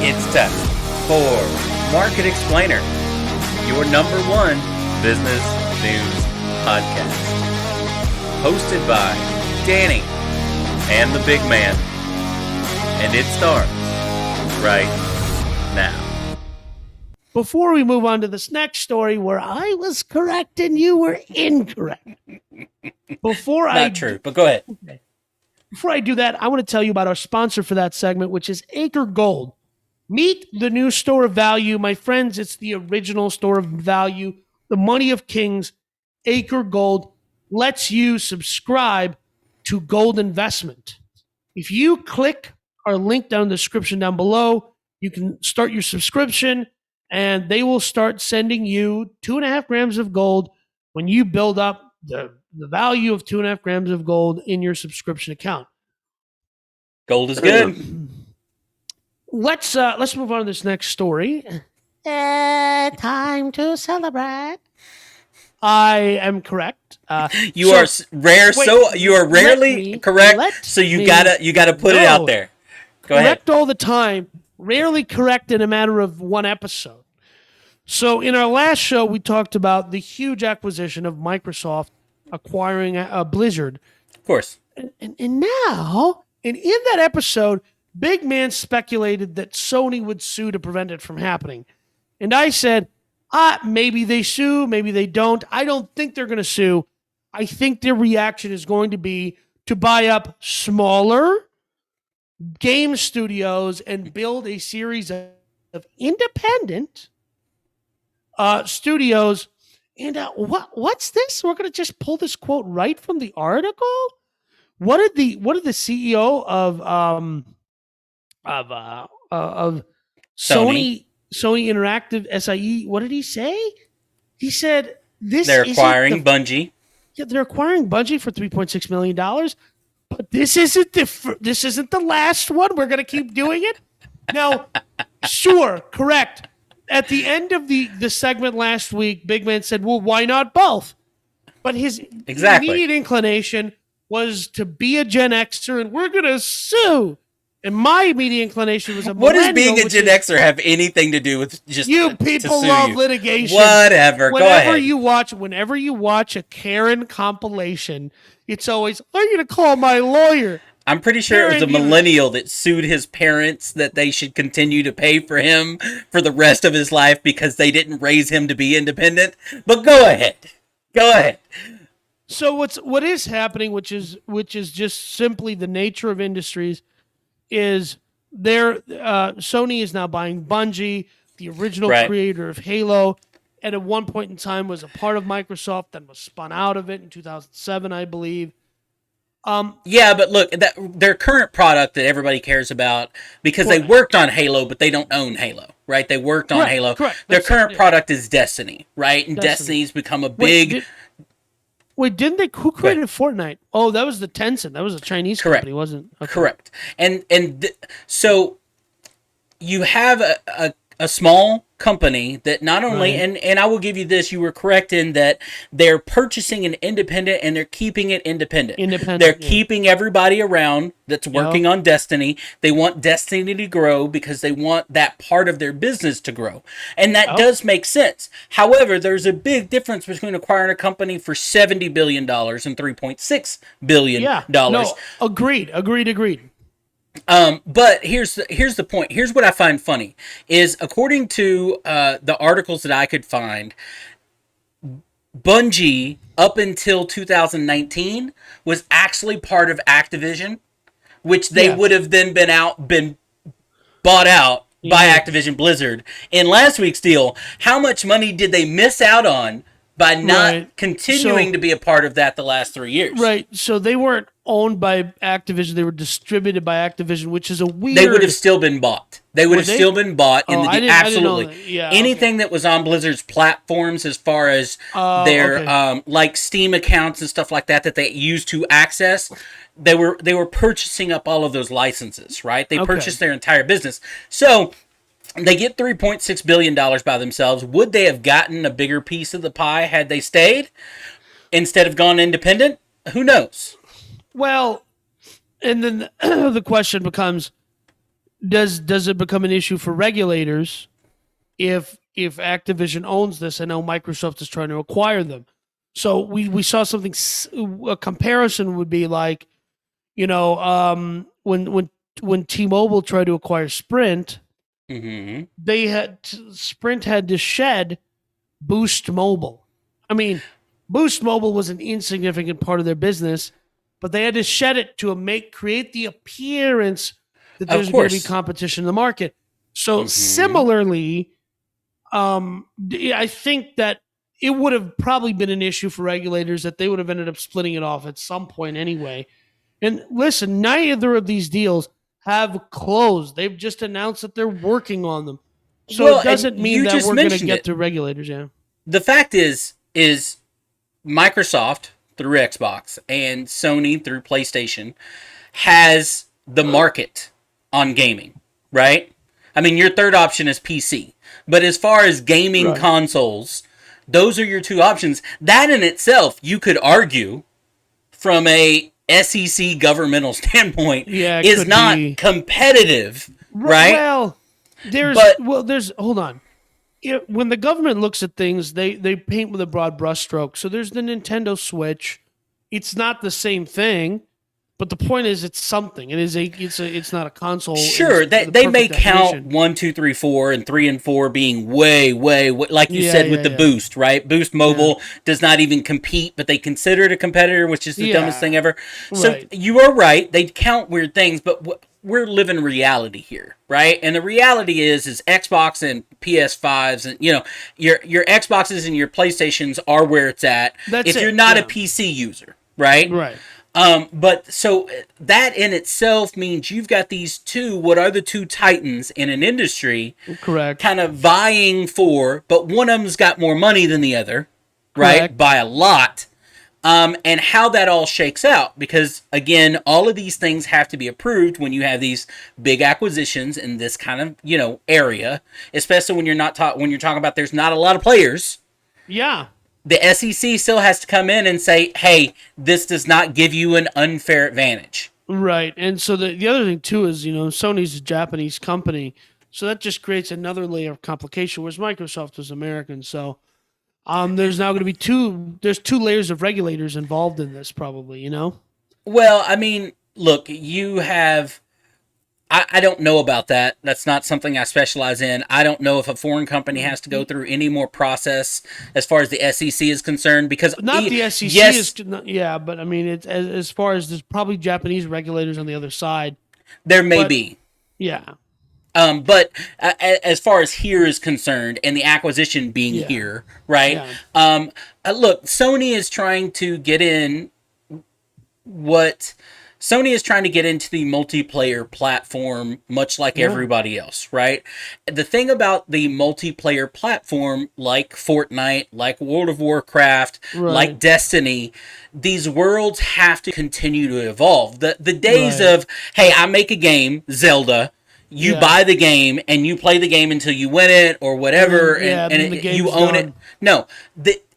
It's time for Market Explainer, your number one business news podcast. Hosted by Danny and the big man. And it starts right now. Before we move on to this next story where I was correct and you were incorrect. Not true, but go ahead. Before I do that, I want to tell you about our sponsor for that segment, which is Acre Gold. Meet the new store of value. My friends, it's the original store of value, the money of kings. Acre Gold lets you subscribe to gold investment. If you click our link down in the description down below, you can start your subscription and they will start sending you 2.5 grams of gold when you build up the value of 2.5 grams of gold in your subscription account. Gold is good. Let's move on to this next story. Time to celebrate. I am correct. You are rarely correct. So you gotta put it out there. Go ahead. Correct all the time. Rarely correct in a matter of one episode. So in our last show, we talked about the huge acquisition of Microsoft acquiring Blizzard. Of course. And now, in that episode, Big Man speculated that Sony would sue to prevent it from happening. And I said, maybe they sue, maybe they don't. I don't think they're going to sue. I think their reaction is going to be to buy up smaller game studios and build a series of independent studios. And what's this? We're going to just pull this quote right from the article. What did the CEO of Sony Interactive SIE? What did he say? He said they're acquiring Bungie. Yeah, they're acquiring Bungie for $3.6 million. But this isn't the last one. We're going to keep doing it. Now, sure, correct. At the end of the segment last week, Big Man said, "Well, why not both?" But his immediate inclination was to be a Gen Xer, and we're going to sue. And my immediate inclination was a What does being a Gen Xer have anything to do with just you people love litigation? Whatever. Go ahead. Whenever you watch a Karen compilation, it's always, I'm going to call my lawyer. I'm pretty sure it was a millennial that sued his parents that they should continue to pay for him for the rest of his life because they didn't raise him to be independent. But go ahead. Go ahead. So what is happening, which is just simply the nature of industries, is Sony is now buying Bungie, the original creator of Halo, and at one point in time was a part of Microsoft, then was spun out of it in 2007, I believe. Yeah, but look, their current product that everybody cares about, because they worked on Halo, but they don't own Halo, right? They worked on Halo. Correct. Their current product is Destiny, right? And Destiny's become a big... Wait, didn't they? Who created Fortnite? Oh, that was the Tencent. That was a Chinese company, wasn't it? Okay. Correct. So you have a small company that not only, and I will give you this, you were correct in that they're purchasing an independent and they're keeping it independent. They're keeping everybody around that's working on Destiny. They want Destiny to grow because they want that part of their business to grow. And that does make sense. However, there's a big difference between acquiring a company for $70 billion and $3.6 billion. Yeah, no, agreed. But here's the point. Here's what I find funny is, according to the articles that I could find, Bungie up until 2019 was actually part of Activision, which they would have then been bought out by Activision Blizzard. In last week's deal, how much money did they miss out on by not continuing to be a part of that the last 3 years? Right. So they weren't owned by Activision. They were distributed by Activision, which is a weird... They would have still been bought. They would have still been bought in the absolutely. Anything that was on Blizzard's platforms, as far as their like Steam accounts and stuff like that they used to access, they were purchasing up all of those licenses, right? They purchased their entire business. So they get $3.6 billion by themselves. Would they have gotten a bigger piece of the pie had they stayed instead of gone independent? Who knows? Well, and then the question becomes, does it become an issue for regulators if Activision owns this? I know Microsoft is trying to acquire them. So we saw something. A comparison would be like, when T-Mobile tried to acquire Sprint, Sprint had to shed Boost Mobile. I mean, Boost Mobile was an insignificant part of their business, but they had to shed it to create the appearance that there's going to be competition in the market. So similarly, I think that it would have probably been an issue for regulators that they would have ended up splitting it off at some point anyway. And listen, neither of these deals have closed. They've just announced that they're working on them. So it doesn't mean that we're going to get to regulators. Yeah. The fact is Microsoft through Xbox and Sony through PlayStation has the market on gaming, right? I mean, your third option is PC. But as far as gaming consoles, those are your two options. That in itself, you could argue from a SEC governmental standpoint is not competitive, right? Well, hold on. When the government looks at things, they paint with a broad brushstroke. So there's the Nintendo Switch. It's not the same thing, but the point is, it's something. It's not a console. Sure, they may count 1, 2, 3, 4, and 3 and 4 being way, like you said with the Boost, right? Boost Mobile does not even compete, but they consider it a competitor, which is the dumbest thing ever. So you are right; they count weird things, but we're living reality here, right? And the reality is Xbox and PS5s, and your Xboxes and your PlayStations are where it's at. If you're not a PC user, right? Right. But so that in itself means you've got these what are the two titans in an industry, correct? Kind of vying for, but one of them's got more money than the other, right? Correct. By a lot. And how that all shakes out, because again, all of these things have to be approved when you have these big acquisitions in this kind of area, especially when you're talking about there's not a lot of players. Yeah. The SEC still has to come in and say, hey, this does not give you an unfair advantage. Right. And so the other thing, too, is, Sony's a Japanese company. So that just creates another layer of complication, whereas Microsoft was American. So there's now going to be two layers of regulators involved in this, probably, Well, I mean, look, you have... I don't know about that. That's not something I specialize in. I don't know if a foreign company has to go through any more process as far as the SEC is concerned, because not the SEC is, but I mean, it's as far as there's probably Japanese regulators on the other side. There may be. Yeah. But as far as here is concerned, and the acquisition being here, right? Yeah. Look, Sony is trying to get in Sony is trying to get into the multiplayer platform, much like everybody else, right? The thing about the multiplayer platform, like Fortnite, like World of Warcraft, like Destiny, these worlds have to continue to evolve. The days of, hey, I make a game, Zelda, you buy the game, and you play the game until you win it, or whatever, and you own it. No,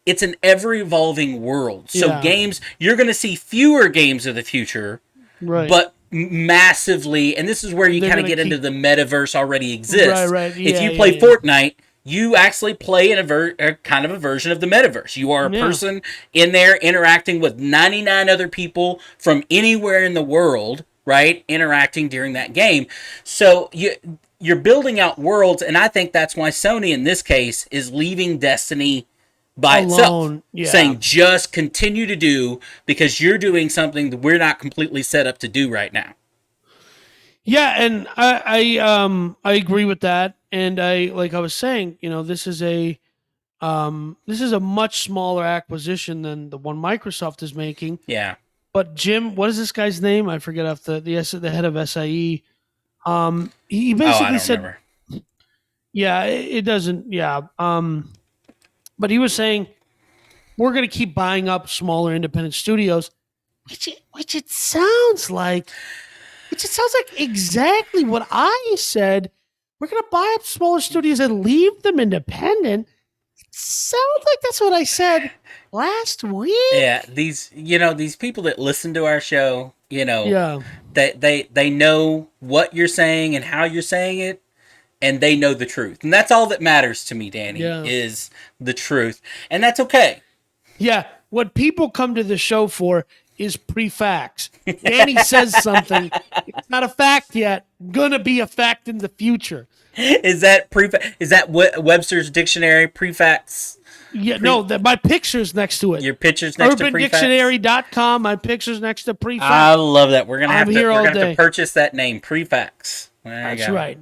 it's an ever-evolving world. So games, you're going to see fewer games of the future, but massively, and this is where you kind of get into the metaverse already exists. Right. If you play Fortnite, you actually play in a kind of a version of the metaverse. You are a person in there interacting with 99 other people from anywhere in the world, right? Interacting during that game. So you're building out worlds, and I think that's why Sony in this case is leaving Destiny by itself, saying just continue to do, because you're doing something that we're not completely set up to do right now. Yeah, and I agree with that, and like I was saying, this is a much smaller acquisition than the one Microsoft is making. Yeah. But Jim, what is this guy's name? I forget off the head of SIE. He basically said, remember. Yeah, it doesn't. Yeah. But he was saying, we're going to keep buying up smaller independent studios, which it sounds like exactly what I said. We're going to buy up smaller studios and leave them independent. It sounds like that's what I said last week. Yeah, these people that listen to our show, You know, Yeah. they know what you're saying and how you're saying it, and they know the truth. And that's all that matters to me, Danny, Yeah. is the truth. And that's okay. Yeah. What people come to the show for is pre-facts. Danny says something. It's not a fact yet. Gonna be a fact in the future. Is that Webster's dictionary prefacts? Yeah, no, my picture's next to it. Your picture's next to prefacts? UrbanDictionary.com, my picture's next to prefacts. I love that. We're gonna have I'm here all to day. purchase that name, prefacts. That's right.